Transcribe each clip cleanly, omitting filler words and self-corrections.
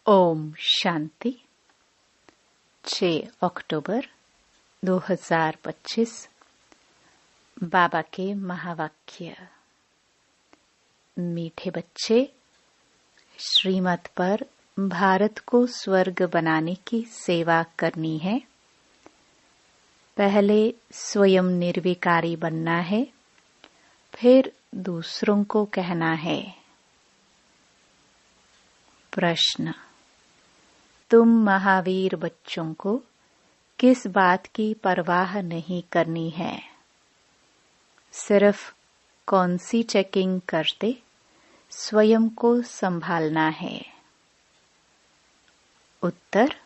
ओम शांति। 6 अक्टूबर 2025। बाबा के महावाक्य। मीठे बच्चे, श्रीमत पर भारत को स्वर्ग बनाने की सेवा करनी है। पहले स्वयं निर्विकारी बनना है, फिर दूसरों को कहना है। प्रश्न: तुम महावीर बच्चों को किस बात की परवाह नहीं करनी है? सिर्फ कौन सी चेकिंग करते स्वयं को संभालना है? उत्तर: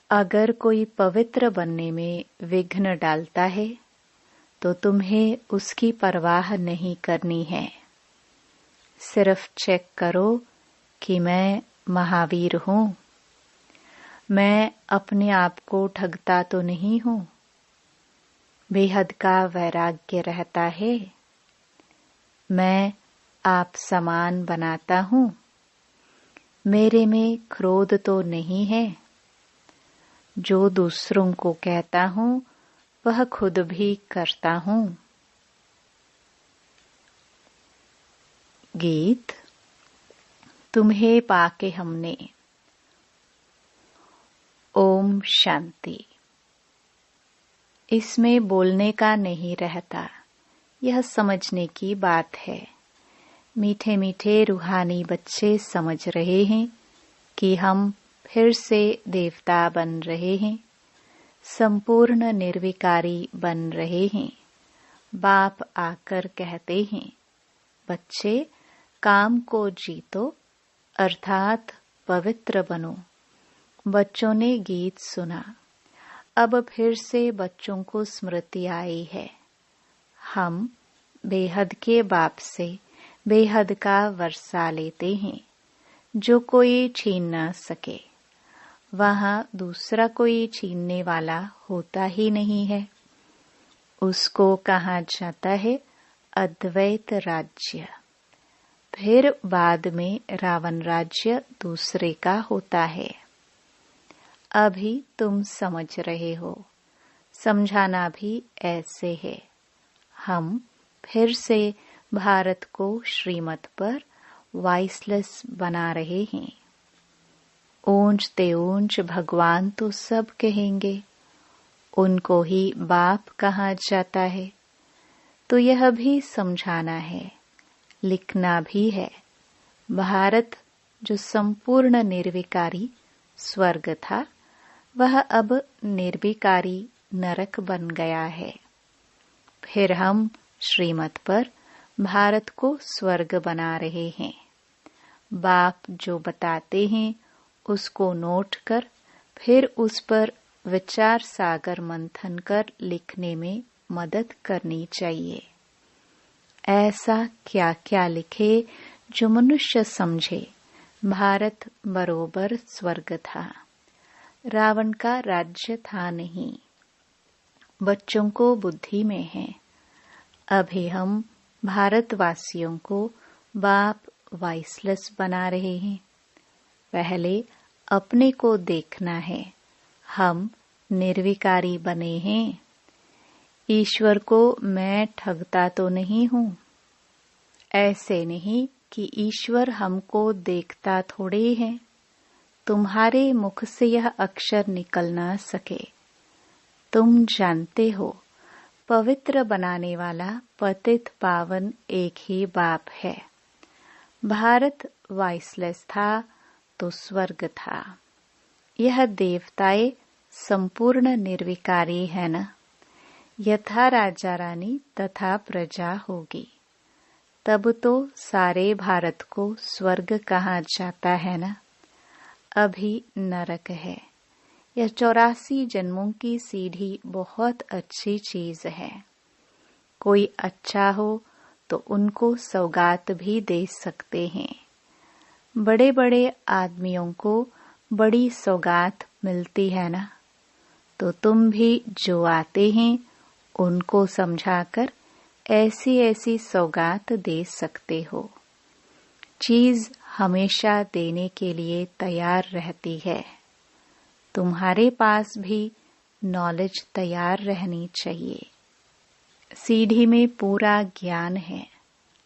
अगर कोई पवित्र बनने में विघ्न डालता है तो तुम्हें उसकी परवाह नहीं करनी है। सिर्फ चेक करो कि मैं महावीर हूँ। मैं अपने आप को ठगता तो नहीं हूँ। बेहद का वैराग्य रहता है। मैं आप समान बनाता हूँ। मेरे में क्रोध तो नहीं है। जो दूसरों को कहता हूँ वह खुद भी करता हूँ। गीत। तुम्हें पाके हमने। ओम शांति। इसमें बोलने का नहीं रहता, यह समझने की बात है। मीठे मीठे रूहानी बच्चे समझ रहे हैं कि हम फिर से देवता बन रहे हैं, संपूर्ण निर्विकारी बन रहे हैं। बाप आकर कहते हैं, बच्चे काम को जीतो, अर्थात पवित्र बनो। बच्चों ने गीत सुना। अब फिर से बच्चों को स्मृति आई है। हम बेहद के बाप से बेहद का वर्षा लेते हैं, जो कोई छीन न सके। वहाँ दूसरा कोई छीनने वाला होता ही नहीं है। उसको कहा जाता है अद्वैत राज्य। फिर बाद में रावण राज्य दूसरे का होता है। अभी तुम समझ रहे हो, समझाना भी ऐसे है। हम फिर से भारत को श्रीमत पर वाइसलेस बना रहे हैं। ऊंच ते ऊंच भगवान तो सब कहेंगे, उनको ही बाप कहा जाता है। तो यह भी समझाना है, लिखना भी है। भारत जो संपूर्ण निर्विकारी स्वर्ग था, वह अब निर्विकारी नरक बन गया है। फिर हम श्रीमत पर भारत को स्वर्ग बना रहे हैं। बाप जो बताते हैं उसको नोट कर फिर उस पर विचार सागर मंथन कर लिखने में मदद करनी चाहिए। ऐसा क्या क्या लिखे जो मनुष्य समझे भारत बरोबर स्वर्ग था, रावण का राज्य था नहीं। बच्चों को बुद्धि में है। अभी हम भारतवासियों को बाप वाइसलेस बना रहे हैं। पहले अपने को देखना है। हम निर्विकारी बने हैं। ईश्वर को मैं ठगता तो नहीं हूँ। ऐसे नहीं कि ईश्वर हमको देखता थोड़े है। तुम्हारे मुख से यह अक्षर निकल ना सके। तुम जानते हो, पवित्र बनाने वाला पतित पावन एक ही बाप है। भारत वाइसलेस था तो स्वर्ग था। यह देवताएं संपूर्ण निर्विकारी है न। यथा राजा रानी तथा प्रजा होगी, तब तो सारे भारत को स्वर्ग कहा जाता है न। अभी नरक है। यह 84 जन्मों की सीढ़ी बहुत अच्छी चीज है। कोई अच्छा हो तो उनको सौगात भी दे सकते हैं। बड़े बड़े आदमियों को बड़ी सौगात मिलती है ना। तो तुम भी जो आते हैं उनको समझाकर ऐसी ऐसी सौगात दे सकते हो। चीज हमेशा देने के लिए तैयार रहती है। तुम्हारे पास भी नॉलेज तैयार रहनी चाहिए। सीढ़ी में पूरा ज्ञान है।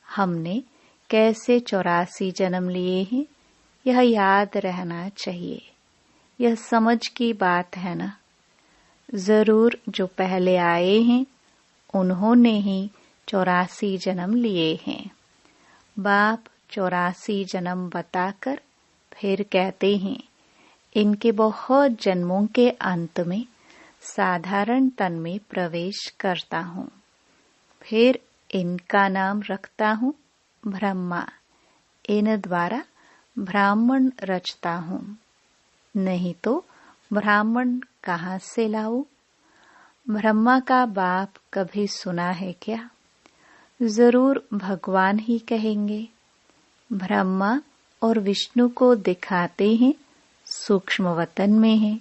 हमने कैसे 84 जन्म लिए हैं, यह याद रहना चाहिए। यह समझ की बात है ना। जरूर जो पहले आए हैं उन्होंने ही 84 जन्म लिए हैं। बाप 84 जन्म बताकर फिर कहते हैं, इनके बहुत जन्मों के अंत में साधारण तन में प्रवेश करता हूँ। फिर इनका नाम रखता हूँ ब्रह्मा। इन द्वारा ब्राह्मण रचता हूँ। नहीं तो ब्राह्मण कहाँ से लाऊं? ब्रह्मा का बाप कभी सुना है क्या? जरूर भगवान ही कहेंगे। ब्रह्मा और विष्णु को दिखाते हैं सूक्ष्म वतन में है।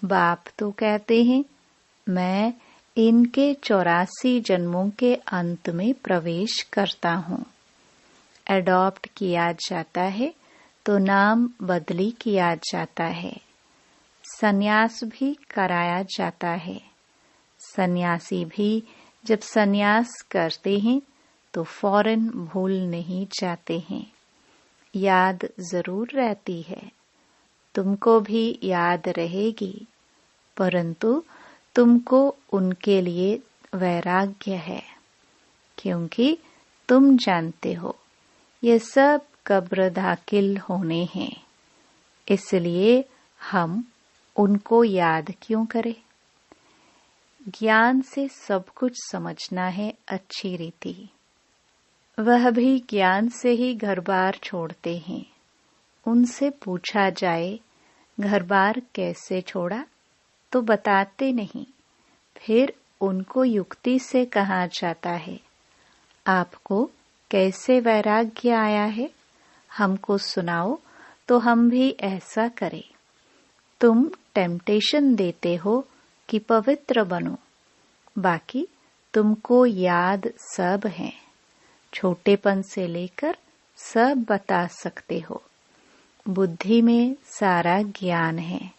बाप तो कहते हैं, मैं इनके 84 जन्मों के अंत में प्रवेश करता हूँ। एडॉप्ट किया जाता है तो नाम बदली किया जाता है। सन्यास भी कराया जाता है। सन्यासी भी जब सन्यास करते हैं तो फौरन भूल नहीं जाते हैं। याद जरूर रहती है। तुमको भी याद रहेगी, परंतु तुमको उनके लिए वैराग्य है, क्योंकि तुम जानते हो ये सब कब्र दाखिल होने हैं। इसलिए हम उनको याद क्यों करें? ज्ञान से सब कुछ समझना है अच्छी रीति। वह भी ज्ञान से ही घर बार छोड़ते हैं। उनसे पूछा जाए घर बार कैसे छोड़ा तो बताते नहीं। फिर उनको युक्ति से कहा जाता है, आपको कैसे वैराग्य आया है, हमको सुनाओ तो हम भी ऐसा करें। तुम टेम्पटेशन देते हो कि पवित्र बनो, बाकी तुमको याद सब है। छोटेपन से लेकर सब बता सकते हो। बुद्धि में सारा ज्ञान है।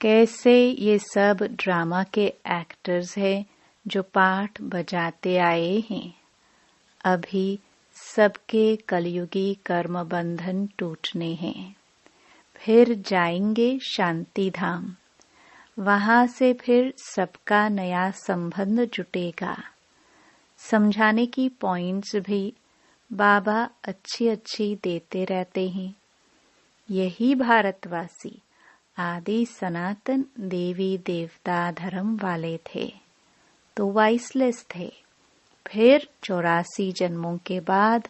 कैसे ये सब ड्रामा के एक्टर्स हैं जो पाठ बजाते आए हैं। अभी सबके कलयुगी कर्म बंधन टूटने हैं। फिर जाएंगे शांति धाम। वहां से फिर सबका नया संबंध जुटेगा। समझाने की पॉइंट्स भी बाबा अच्छी अच्छी देते रहते हैं। यही भारतवासी आदि सनातन देवी देवता धर्म वाले थे तो वाइसलेस थे। फिर 84 जन्मों के बाद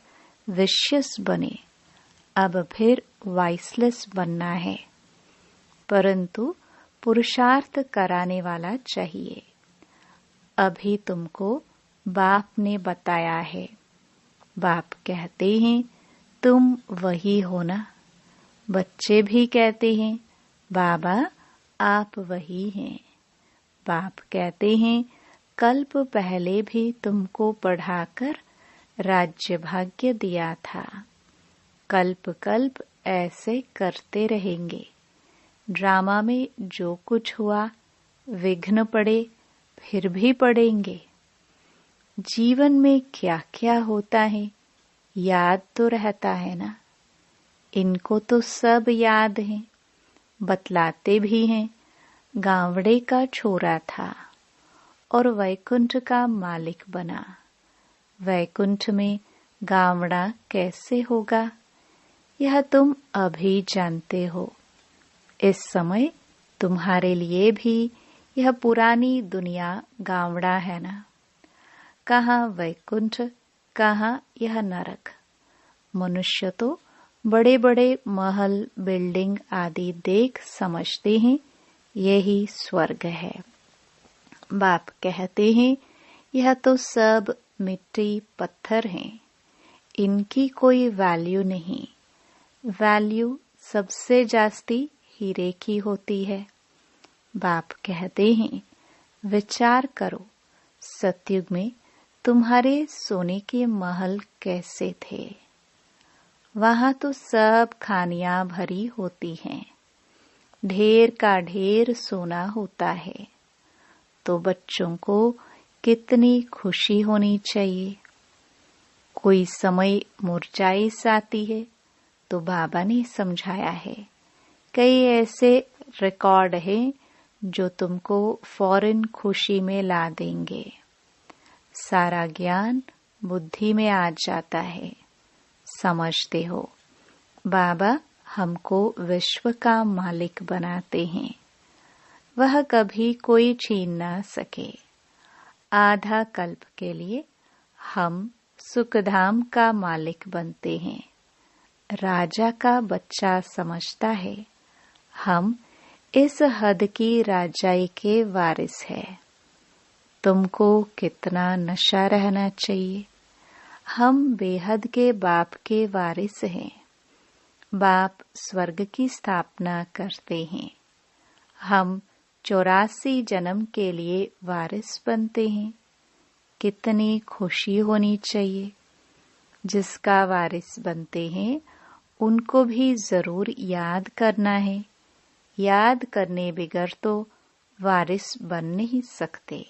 विशियस बने। अब फिर वाइसलेस बनना है, परंतु पुरुषार्थ कराने वाला चाहिए। अभी तुमको बाप ने बताया है। बाप कहते हैं तुम वही हो ना। बच्चे भी कहते हैं बाबा आप वही हैं। बाप कहते हैं कल्प पहले भी तुमको पढ़ाकर राज्य भाग्य दिया था। कल्प कल्प ऐसे करते रहेंगे। ड्रामा में जो कुछ हुआ, विघ्न पड़े फिर भी पड़ेंगे। जीवन में क्या क्या होता है याद तो रहता है ना। इनको तो सब याद है। बतलाते भी हैं। गावड़े का छोरा था और वैकुंठ का मालिक बना। वैकुंठ में गावड़ा कैसे होगा, यह तुम अभी जानते हो। इस समय तुम्हारे लिए भी यह पुरानी दुनिया गावड़ा है ना। कहाँ वैकुंठ, कहाँ यह नरक। मनुष्य तो बड़े बड़े महल बिल्डिंग आदि देख समझते हैं यही स्वर्ग है। बाप कहते हैं यह तो सब मिट्टी पत्थर हैं, इनकी कोई वैल्यू नहीं। वैल्यू सबसे जास्ती हीरे की होती है। बाप कहते हैं विचार करो, सतयुग में तुम्हारे सोने के महल कैसे थे। वहाँ तो सब खानियां भरी होती हैं, ढेर का ढेर सोना होता है। तो बच्चों को कितनी खुशी होनी चाहिए। कोई समय मुरझाइश आती है तो बाबा ने समझाया है, कई ऐसे रिकॉर्ड हैं जो तुमको फौरन खुशी में ला देंगे। सारा ज्ञान बुद्धि में आ जाता है। समझते हो, बाबा हमको विश्व का मालिक बनाते हैं, वह कभी कोई छीन ना सके। आधा कल्प के लिए हम सुखधाम का मालिक बनते हैं। राजा का बच्चा समझता है हम इस हद की राजाई के वारिस है। तुमको कितना नशा रहना चाहिए। हम बेहद के बाप के वारिस हैं। बाप स्वर्ग की स्थापना करते हैं। हम 84 जन्म के लिए वारिस बनते हैं। कितनी खुशी होनी चाहिए। जिसका वारिस बनते हैं उनको भी जरूर याद करना है। याद करने बगैर तो वारिस बन नहीं सकते।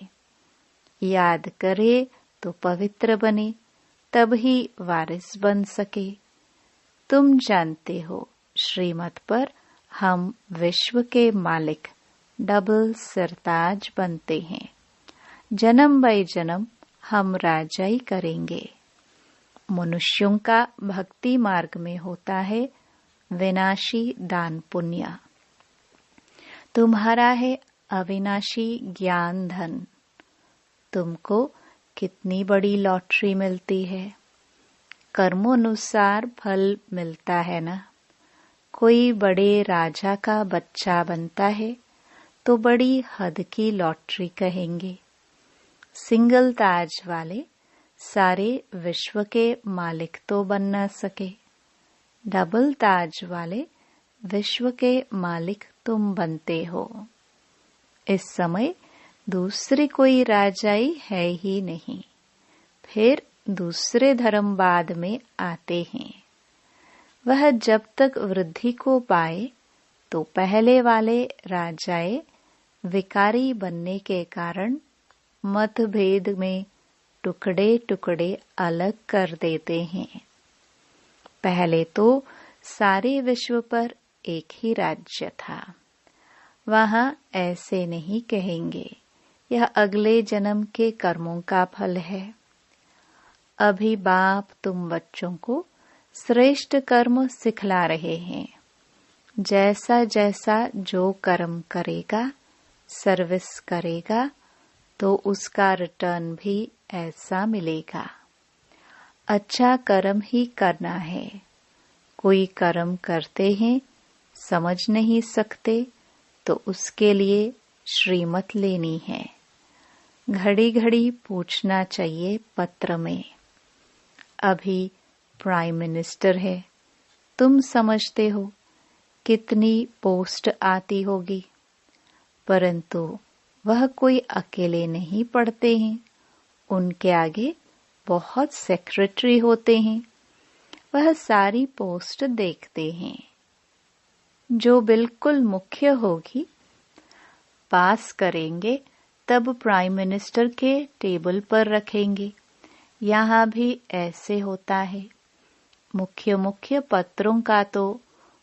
याद करे तो पवित्र बने, तब ही वारिस बन सके। तुम जानते हो, श्रीमत पर हम विश्व के मालिक डबल सरताज बनते हैं। जन्म बाई जन्म हम राजाई करेंगे। मनुष्यों का भक्ति मार्ग में होता है विनाशी दान पुण्य। तुम्हारा है अविनाशी ज्ञान धन। तुमको कितनी बड़ी लॉटरी मिलती है। कर्मोनुसार फल मिलता है ना। कोई बड़े राजा का बच्चा बनता है तो बड़ी हद की लॉटरी कहेंगे। सिंगल ताज वाले सारे विश्व के मालिक तो बन न सके। डबल ताज वाले विश्व के मालिक तुम बनते हो। इस समय दूसरी कोई राजाई है ही नहीं। फिर दूसरे धर्म बाद में आते हैं। वह जब तक वृद्धि को पाए तो पहले वाले राजाए विकारी बनने के कारण मतभेद में टुकड़े टुकड़े अलग कर देते हैं। पहले तो सारे विश्व पर एक ही राज्य था। वहाँ ऐसे नहीं कहेंगे, यह अगले जन्म के कर्मों का फल है। अभी बाप तुम बच्चों को श्रेष्ठ कर्म सिखला रहे हैं। जैसा जैसा जो कर्म करेगा, सर्विस करेगा, तो उसका रिटर्न भी ऐसा मिलेगा। अच्छा कर्म ही करना है। कोई कर्म करते हैं, समझ नहीं सकते, तो उसके लिए श्रीमत लेनी है। घड़ी घड़ी पूछना चाहिए पत्र में। अभी प्राइम मिनिस्टर है, तुम समझते हो कितनी पोस्ट आती होगी, परंतु वह कोई अकेले नहीं पढ़ते हैं। उनके आगे बहुत सेक्रेटरी होते हैं। वह सारी पोस्ट देखते हैं। जो बिल्कुल मुख्य होगी पास करेंगे, तब प्राइम मिनिस्टर के टेबल पर रखेंगे। यहाँ भी ऐसे होता है। मुख्य मुख्य पत्रों का तो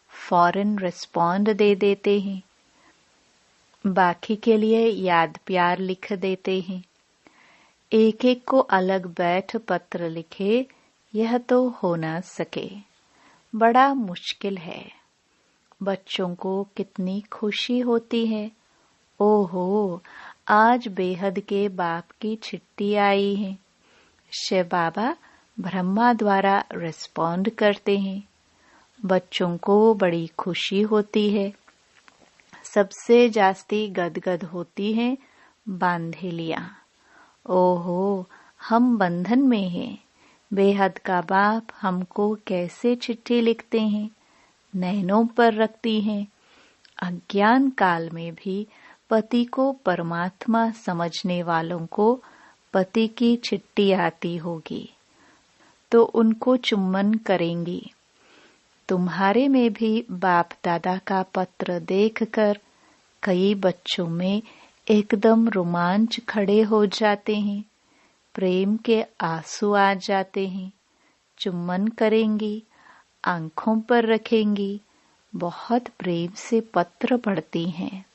फौरन रिस्पॉन्ड दे देते हैं। बाकी के लिए याद प्यार लिख देते हैं। एक एक को अलग बैठ पत्र लिखे, यह तो हो ना सके। बड़ा मुश्किल है। बच्चों को कितनी खुशी होती है। ओहो, आज बेहद के बाप की चिट्ठी आई है। शिव बाबा ब्रह्मा द्वारा रिस्पॉन्ड करते हैं। बच्चों को बड़ी खुशी होती है। सबसे जास्ती गदगद होती हैं बांधेलियां। ओहो, हम बंधन में हैं। बेहद का बाप हमको कैसे चिट्ठी लिखते हैं, नैनों पर रखती हैं। अज्ञान काल में भी पति को परमात्मा समझने वालों को पति की चिट्ठी आती होगी तो उनको चुम्बन करेंगी। तुम्हारे में भी बाप दादा का पत्र देखकर कई बच्चों में एकदम रोमांच खड़े हो जाते हैं, प्रेम के आंसू आ जाते हैं, चुम्बन करेंगी, आंखों पर रखेंगी, बहुत प्रेम से पत्र पढ़ती हैं।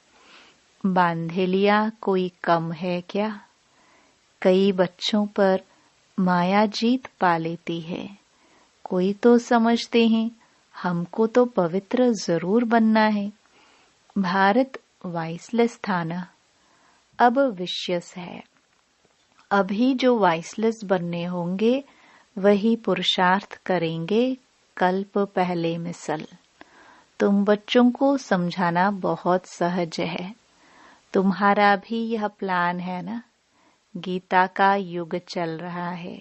बांधेलिया कोई कम है क्या? कई बच्चों पर माया जीत पा लेती है। कोई तो समझते हैं हमको तो पवित्र जरूर बनना है। भारत वाइसलेस था ना, अब विश्यस है। अभी जो वाइसलेस बनने होंगे वही पुरुषार्थ करेंगे कल्प पहले मिसल। तुम बच्चों को समझाना बहुत सहज है। तुम्हारा भी यह प्लान है ना। गीता का युग चल रहा है।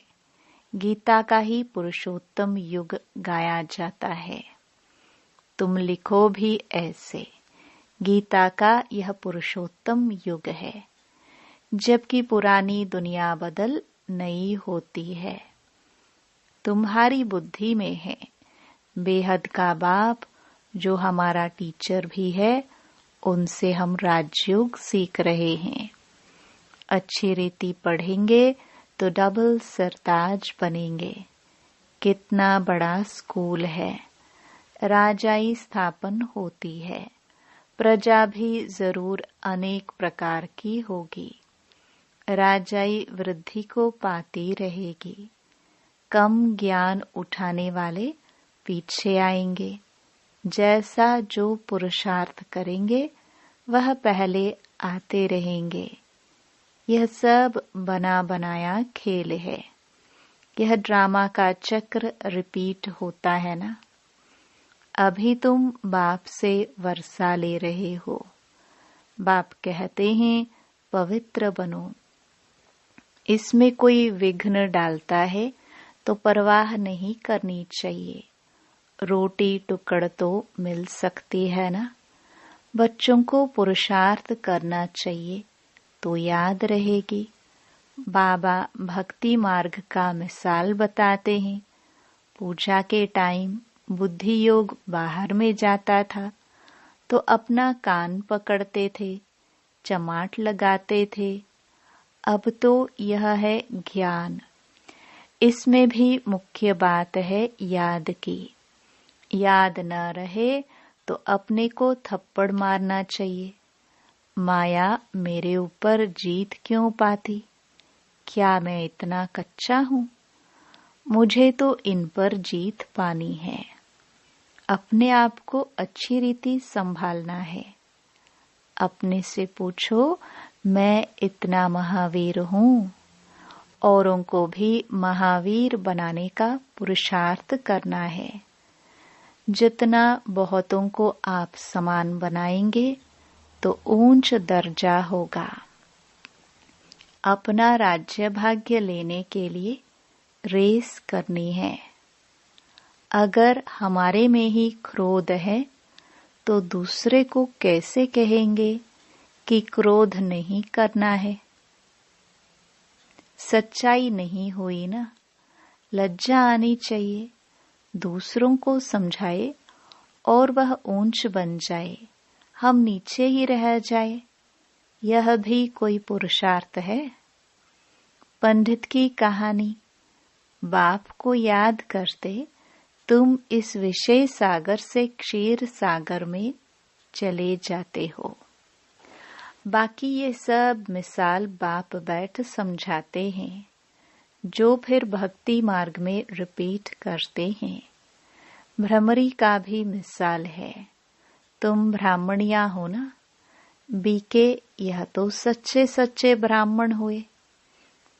गीता का ही पुरुषोत्तम युग गाया जाता है। तुम लिखो भी ऐसे, गीता का यह पुरुषोत्तम युग है, जबकि पुरानी दुनिया बदल नई होती है। तुम्हारी बुद्धि में है। बेहद का बाप जो हमारा टीचर भी है, उनसे हम राजयोग सीख रहे हैं। अच्छी रीति पढ़ेंगे तो डबल सरताज बनेंगे। कितना बड़ा स्कूल है। राजाई स्थापन होती है। प्रजा भी जरूर अनेक प्रकार की होगी। राजाई वृद्धि को पाती रहेगी। कम ज्ञान उठाने वाले पीछे आएंगे। जैसा जो पुरुषार्थ करेंगे वह पहले आते रहेंगे। यह सब बना बनाया खेल है। यह ड्रामा का चक्र रिपीट होता है ना। अभी तुम बाप से वर्षा ले रहे हो। बाप कहते हैं पवित्र बनो। इसमें कोई विघ्न डालता है तो परवाह नहीं करनी चाहिए। रोटी टुकड़ तो मिल सकती है ना। बच्चों को पुरुषार्थ करना चाहिए तो याद रहेगी। बाबा भक्ति मार्ग का मिसाल बताते हैं। पूजा के टाइम बुद्धि योग बाहर में जाता था तो अपना कान पकड़ते थे, चमाट लगाते थे। अब तो यह है ज्ञान। इसमें भी मुख्य बात है याद की। याद न रहे तो अपने को थप्पड़ मारना चाहिए। माया मेरे ऊपर जीत क्यों पाती? क्या मैं इतना कच्चा हूँ? मुझे तो इन पर जीत पानी है। अपने आप को अच्छी रीति संभालना है। अपने से पूछो मैं इतना महावीर हूँ। औरों को भी महावीर बनाने का पुरुषार्थ करना है। जितना बहुतों को आप समान बनाएंगे तो ऊंच दर्जा होगा। अपना राज्य भाग्य लेने के लिए रेस करनी है। अगर हमारे में ही क्रोध है तो दूसरे को कैसे कहेंगे कि क्रोध नहीं करना है? सच्चाई नहीं हुई ना। लज्जा आनी चाहिए। दूसरों को समझाए और वह ऊंच बन जाए, हम नीचे ही रह जाए, यह भी कोई पुरुषार्थ है? पंडित की कहानी। बाप को याद करते तुम इस विषय सागर से क्षीर सागर में चले जाते हो। बाकी ये सब मिसाल बाप बैठ समझाते हैं, जो फिर भक्ति मार्ग में रिपीट करते हैं। भ्रमरी का भी मिसाल है। तुम ब्राह्मणिया हो ना। बीके यह तो सच्चे सच्चे ब्राह्मण हुए।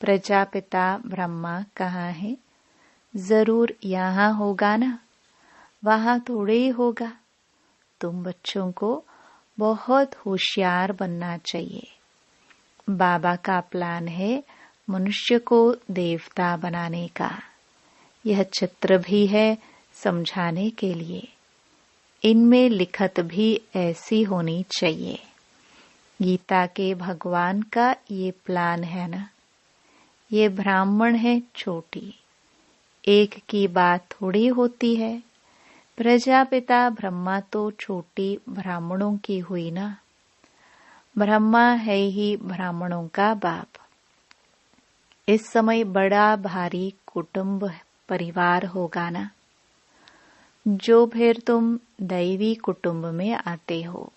प्रजापिता ब्रह्मा कहाँ है? जरूर यहाँ होगा ना, वहाँ थोड़े ही होगा। तुम बच्चों को बहुत होशियार बनना चाहिए। बाबा का प्लान है मनुष्य को देवता बनाने का। यह चित्र भी है समझाने के लिए। इनमें लिखत भी ऐसी होनी चाहिए। गीता के भगवान का ये प्लान है ना। ये ब्राह्मण है छोटी, एक की बात थोड़ी होती है। प्रजापिता ब्रह्मा तो छोटी ब्राह्मणों की हुई ना। ब्रह्मा है ही ब्राह्मणों का बाप। इस समय बड़ा भारी कुटुंब परिवार होगा ना, जो फिर तुम दैवी कुटुंब में आते हो।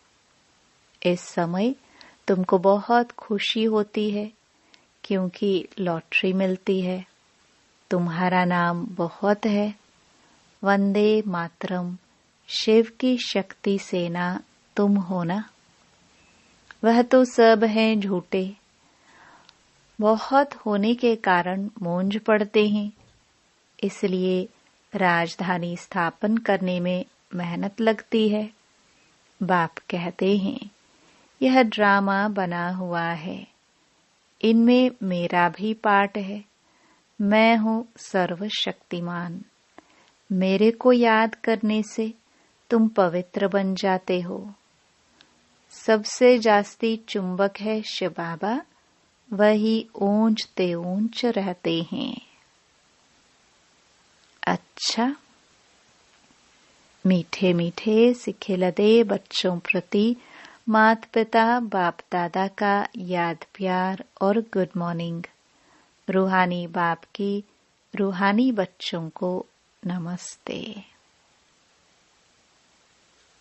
इस समय तुमको बहुत खुशी होती है क्योंकि लॉटरी मिलती है। तुम्हारा नाम बहुत है। वंदे मातरम, शिव की शक्ति सेना तुम हो ना। वह तो सब हैं झूठे। बहुत होने के कारण मूंझ पड़ते हैं, इसलिए राजधानी स्थापन करने में मेहनत लगती है। बाप कहते हैं यह ड्रामा बना हुआ है, इनमें मेरा भी पार्ट है। मैं हूँ सर्वशक्तिमान। मेरे को याद करने से तुम पवित्र बन जाते हो। सबसे जास्ती चुंबक है शिव बाबा, वही ऊंचते ऊंच रहते हैं। अच्छा, मीठे मीठे सिखिलदे बच्चों प्रति माता पिता बाप दादा का याद प्यार और गुड मॉर्निंग। रूहानी बाप की रूहानी बच्चों को नमस्ते।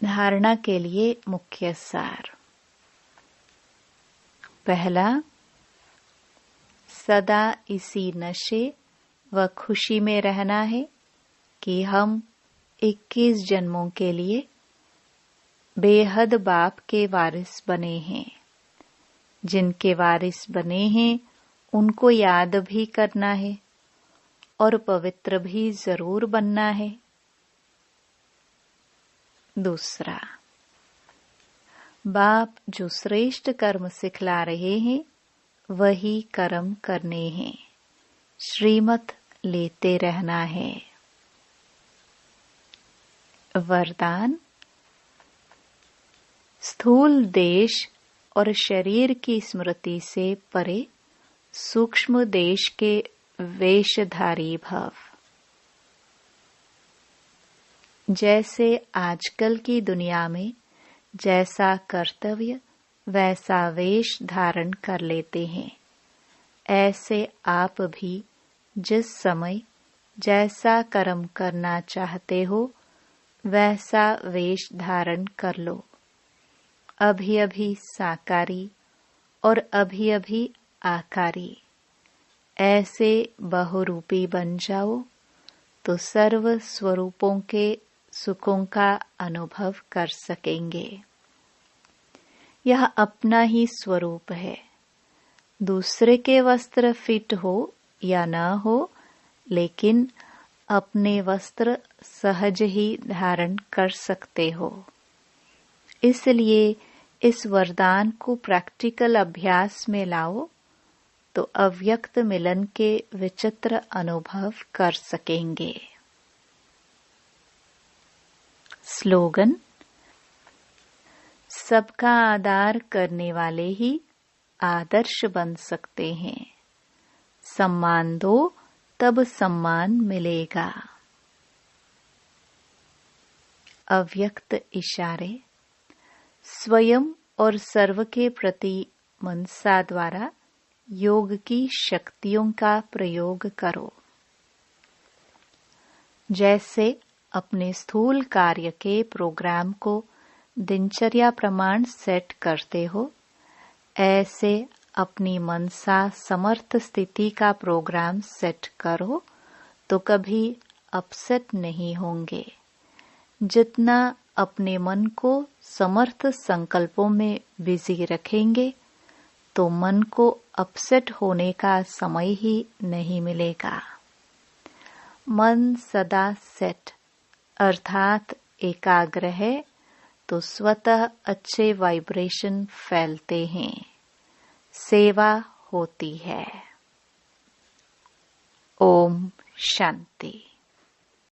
धारणा के लिए मुख्य सार। पहला, सदा इसी नशे व खुशी में रहना है कि हम 21 जन्मों के लिए बेहद बाप के वारिस बने हैं। जिनके वारिस बने हैं उनको याद भी करना है और पवित्र भी जरूर बनना है। दूसरा, बाप जो श्रेष्ठ कर्म सिखला रहे हैं वही कर्म करने हैं। श्रीमत लेते रहना है। वरदान, स्थूल देश और शरीर की स्मृति से परे सूक्ष्म देश के वेशधारी भव। जैसे आजकल की दुनिया में जैसा कर्तव्य वैसा वेश धारण कर लेते हैं, ऐसे आप भी जिस समय जैसा कर्म करना चाहते हो वैसा वेश धारण कर लो। अभी अभी साकारी और अभी अभी आकारी, ऐसे बहुरूपी बन जाओ तो सर्व स्वरूपों के सुखों का अनुभव कर सकेंगे। यह अपना ही स्वरूप है। दूसरे के वस्त्र फिट हो या न हो, लेकिन अपने वस्त्र सहज ही धारण कर सकते हो। इसलिए इस वरदान को प्रैक्टिकल अभ्यास में लाओ तो अव्यक्त मिलन के विचित्र अनुभव कर सकेंगे। स्लोगन, सबका आदर करने वाले ही आदर्श बन सकते हैं। सम्मान दो तब सम्मान मिलेगा। अव्यक्त इशारे, स्वयं और सर्व के प्रति मनसा द्वारा योग की शक्तियों का प्रयोग करो। जैसे अपने स्थूल कार्य के प्रोग्राम को दिनचर्या प्रमाण सेट करते हो, ऐसे अपनी मनसा समर्थ स्थिति का प्रोग्राम सेट करो तो कभी अपसेट नहीं होंगे। जितना अपने मन को समर्थ संकल्पों में बिजी रखेंगे तो मन को अपसेट होने का समय ही नहीं मिलेगा। मन सदा सेट अर्थात एकाग्र है तो स्वतः अच्छे वाइब्रेशन फैलते हैं, सेवा होती है। ओम शांति।